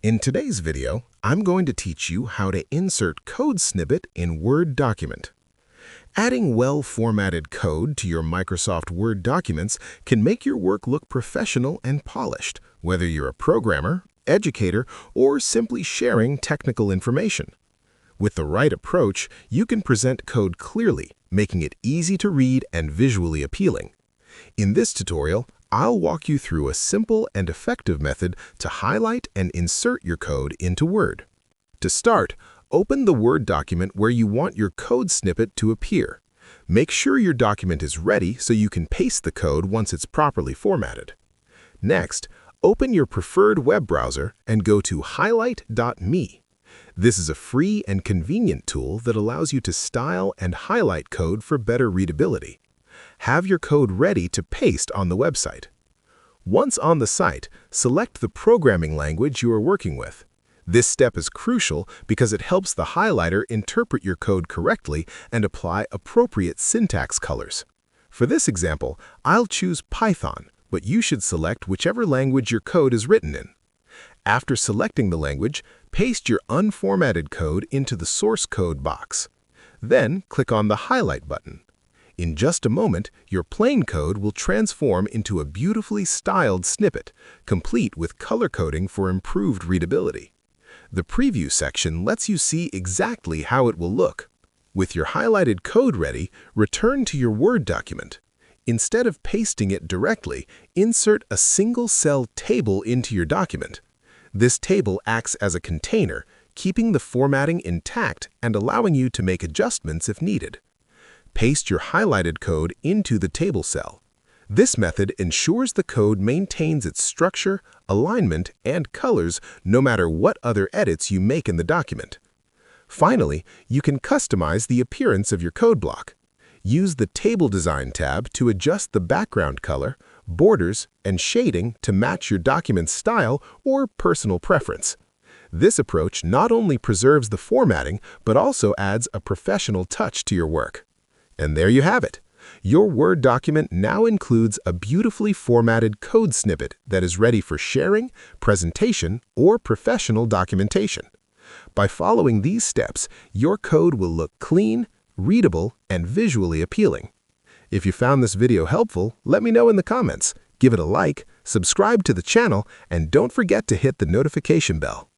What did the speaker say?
In today's video, I'm going to teach you how to insert code snippet in Word document. Adding well-formatted code to your Microsoft Word documents can make your work look professional and polished, whether you're a programmer, educator, or simply sharing technical information. With the right approach, you can present code clearly, making it easy to read and visually appealing. In this tutorial, I'll walk you through a simple and effective method to highlight and insert your code into Word. To start, open the Word document where you want your code snippet to appear. Make sure your document is ready so you can paste the code once it's properly formatted. Next, open your preferred web browser and go to highlight.me. This is a free and convenient tool that allows you to style and highlight code for better readability. Have your code ready to paste on the website. Once on the site, select the programming language you are working with. This step is crucial because it helps the highlighter interpret your code correctly and apply appropriate syntax colors. For this example, I'll choose Python, but you should select whichever language your code is written in. After selecting the language, paste your unformatted code into the source code box. Then click on the Highlight button. In just a moment, your plain code will transform into a beautifully styled snippet, complete with color coding for improved readability. The Preview section lets you see exactly how it will look. With your highlighted code ready, return to your Word document. Instead of pasting it directly, insert a single-cell table into your document. This table acts as a container, keeping the formatting intact and allowing you to make adjustments if needed. Paste your highlighted code into the table cell. This method ensures the code maintains its structure, alignment, and colors no matter what other edits you make in the document. Finally, you can customize the appearance of your code block. Use the Table Design tab to adjust the background color, borders, and shading to match your document's style or personal preference. This approach not only preserves the formatting, but also adds a professional touch to your work. And there you have it. Your Word document now includes a beautifully formatted code snippet that is ready for sharing, presentation, or professional documentation. By following these steps, your code will look clean, readable, and visually appealing. If you found this video helpful, let me know in the comments. Give it a like, subscribe to the channel, and don't forget to hit the notification bell.